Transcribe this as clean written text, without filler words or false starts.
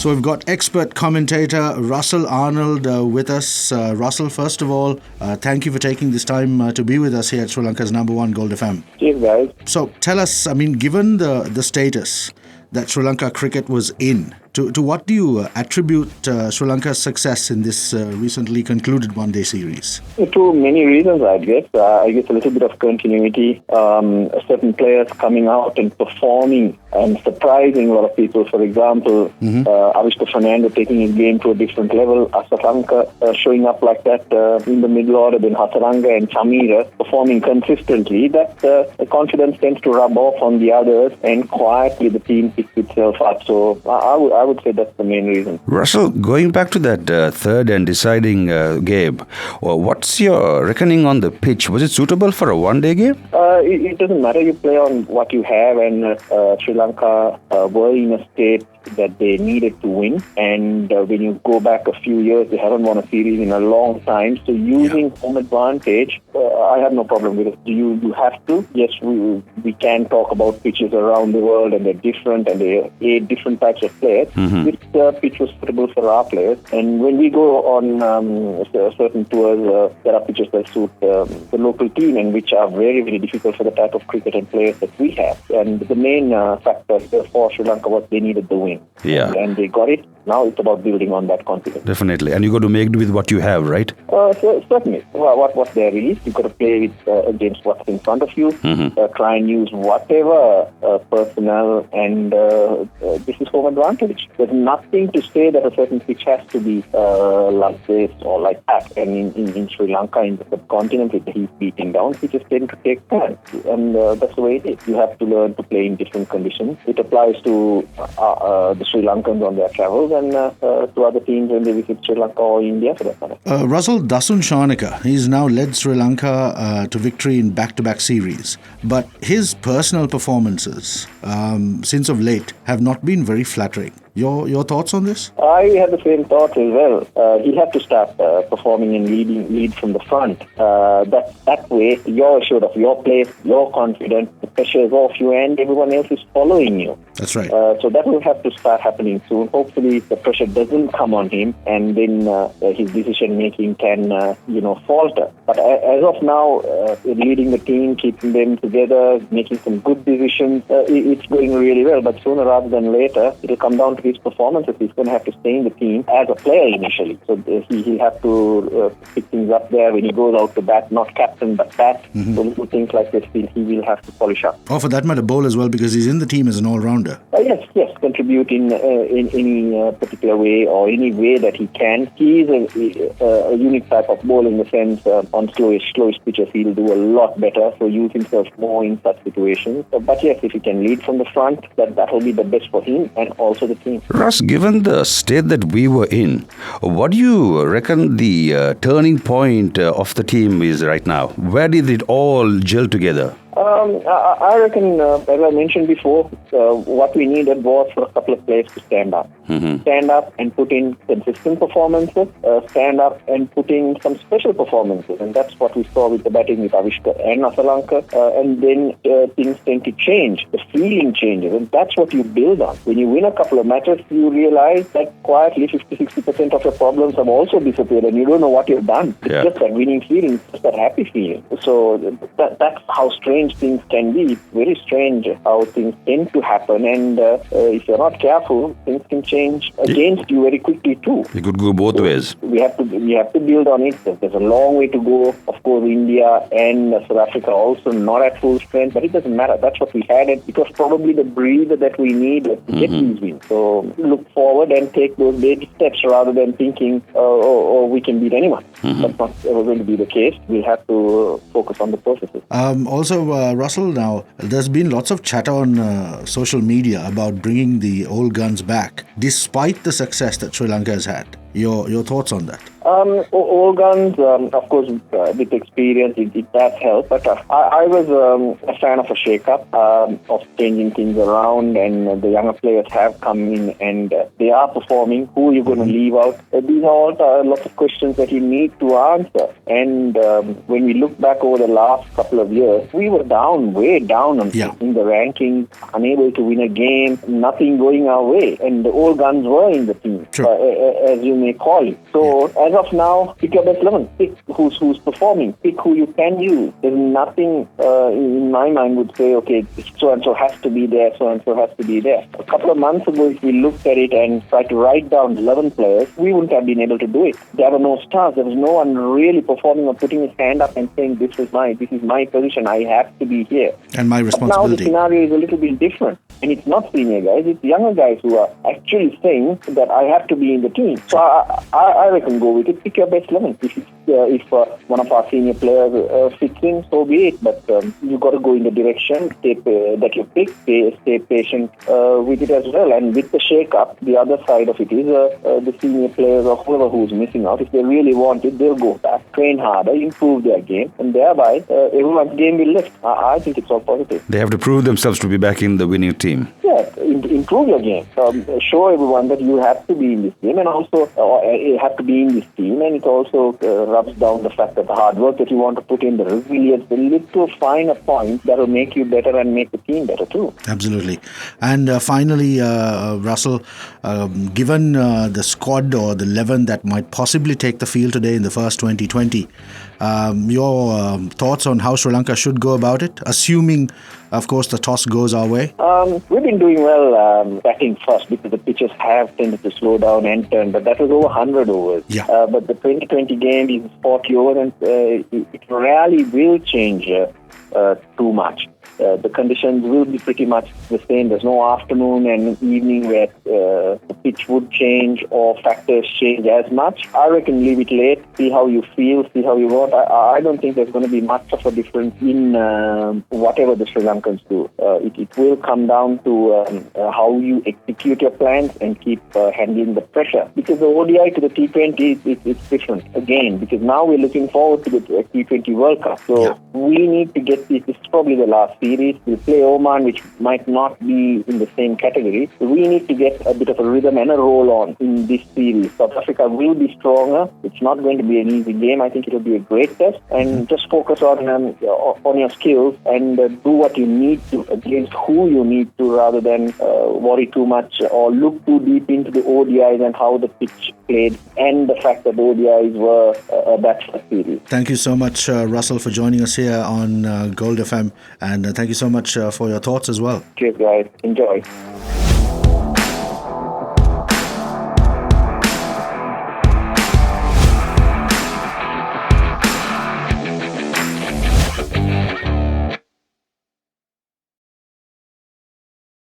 So we've got expert commentator Russell Arnold with us. Russell, first of all, thank you for taking this time to be with us here at Sri Lanka's number one Gold FM. Cheers, guys. So tell us, given the status that Sri Lanka cricket was in, to what do you attribute Sri Lanka's success in this recently concluded one-day series? To many reasons, I guess. I guess a little bit of continuity, certain players coming out and performing and surprising a lot of people. For example, Avishka Fernando taking his game to a different level, Asalanka showing up like that in the middle order, then Hasaranga and Samira performing consistently. That confidence tends to rub off on the others, and quietly the team picks itself up. So I would say that's the main reason. Russell, going back to that third and deciding game, what's your reckoning on the pitch? Was it suitable for a one-day game? It doesn't matter. You play on what you have, and Sri Lanka were in a state that they needed to win. And when you go back a few years, they haven't won a series in a long time. So using home advantage, I have no problem with it. You have to. Yes, we can talk about pitches around the world, and they're different, and there are 8 different types of players. This pitch was suitable for our players. And when we go on certain tours, there are pitches that suit the local team, and which are very, very difficult for the type of cricket and players that we have. And the main factor for Sri Lanka was they needed the win. Yeah. And they got it. Now it's about building on that confidence. Definitely. And you got to make do with what you have, right? Certainly. What there is, you got to play with against what's in front of you. Try and use whatever personnel, and this is home advantage. There's nothing to say that a certain pitch has to be like this or like that. And in Sri Lanka, in the subcontinent, with the heat beating down, pitches tend to take time. And that's the way it is. You have to learn to play in different conditions. It applies to the Sri Lankans on their travels, and to other teams when they visit Sri Lanka or India for that matter. Russell, Dasun Shanaka, he's now led Sri Lanka to victory in back-to-back series. But his personal performances since of late have not been very flattering. Your thoughts on this? I had the same thoughts as well. He had to start performing and lead from the front. That way, you're assured of your place, you're confident, the pressure is off you, and everyone else is following you. That's right. So that will have to start happening soon. Hopefully, the pressure doesn't come on him, and then his decision-making can, falter. But as of now, leading the team, keeping them together, making some good decisions, it's going really well. But sooner rather than later, it'll come down to his performances. He's going to have to stay in the team as a player initially. So he'll have to pick things up there when he goes out to bat, not captain but bat. So little things like this he will have to polish up. Or for that matter, bowl as well, because he's in the team as an all-rounder. Yes, contribute in any particular way or any way that he can. He is a unique type of bowler in the sense on slowish pitches he'll do a lot better, so use himself more in such situations. But yes, if he can lead from the front, that will be the best for him and also the team. Russ, given the state that we were in, what do you reckon the turning point of the team is right now? Where did it all gel together? I reckon, as I mentioned before, what we needed was for a couple of players to stand up. Stand up and put in consistent performances, stand up and put in some special performances. And that's what we saw with the batting with Avishka and Asalanka. And then things tend to change. The feeling changes. And that's what you build on. When you win a couple of matches, you realize that quietly 50-60% of your problems have also disappeared and you don't know what you've done. It's just that winning feeling, it's just that happy feeling. So that's how strange things can be. It's very strange how things tend to happen. And if you're not careful, things can change against you very quickly too. It could go both ways. We have to build on it. There's a long way to go. Of course, India and South Africa also not at full strength, but it doesn't matter. That's what we had. And it was probably the breather that we need to get these wins. So look forward and take those baby steps rather than thinking, we can beat anyone. That's not ever going to be the case. We have to focus on the processes. Also, Russell, now there's been lots of chatter on social media about bringing the old guns back, despite the success that Sri Lanka has had. Your thoughts on that? All guns, of course, with experience, it does help. But I was a fan of a shake-up, of changing things around, and the younger players have come in and they are performing. Who are you going to leave out? These are all lots of questions that you need to answer. And when we look back over the last couple of years, we were down, way down in the rankings, unable to win a game, nothing going our way. And the old guns were in the team, as you may call it. So as of now, pick your best 11. Pick who's performing. Pick who you can use. There's nothing in my mind would say, okay, so-and-so has to be there, so-and-so has to be there. A couple of months ago, if we looked at it and tried to write down 11 players, we wouldn't have been able to do it. There were no stars. There was no one really performing or putting his hand up and saying, this is my position. I have to be here. And my responsibility. But now the scenario is a little bit different. And it's not senior guys, it's younger guys who are actually saying that I have to be in the team. So I reckon go with it. Pick your best 11. If one of our senior players fits in, so be it. But you've got to go in the direction that you pick. Stay patient with it as well. And with the shake-up, the other side of it is the senior players or whoever who's missing out. If they really want it, they'll go back, train harder, improve their game, and thereby everyone's game will lift. I think it's all positive. They have to prove themselves to be back in the winning team. Yeah, improve your game. Show everyone that you have to be in this game, and also you have to be in this team. And it also rubs down the fact that the hard work that you want to put in, the resilience, will lead to a finer point that will make you better and make the team better too. Absolutely. And finally, Russell, given the squad or the 11 that might possibly take the field today in the first 2020, your thoughts on how Sri Lanka should go about it, assuming, of course, the toss goes our way? We've been doing well batting first because the pitches have tended to slow down and turn, but that was over 100 overs. Yeah. But the 2020 game is 40 overs, and it rarely will change too much. The conditions will be pretty much the same. There's no afternoon and evening where the pitch would change or factors change as much. I reckon leave it late, see how you feel, see how you want. I don't think there's going to be much of a difference in whatever the Sri Lankans do. It will come down to how you execute your plans and keep handling the pressure. Because the ODI to the T20 it's different again, because now we're looking forward to the T20 World Cup. So we need to get this. This is probably the last series. We'll play Oman, which might not be in the same category. We need to get a bit of a rhythm and a roll on in this series. South Africa will be stronger. It's not going to be an easy game. I think it will be a great test. And just focus on your skills and do what you need to against who you need to, rather than worry too much or look too deep into the ODIs and how the pitch played and the fact that the ODIs were that first series. Thank you so much, Russell, for joining us here on Gold FM. And thank you so much for your thoughts as well. Cheers, guys. Enjoy.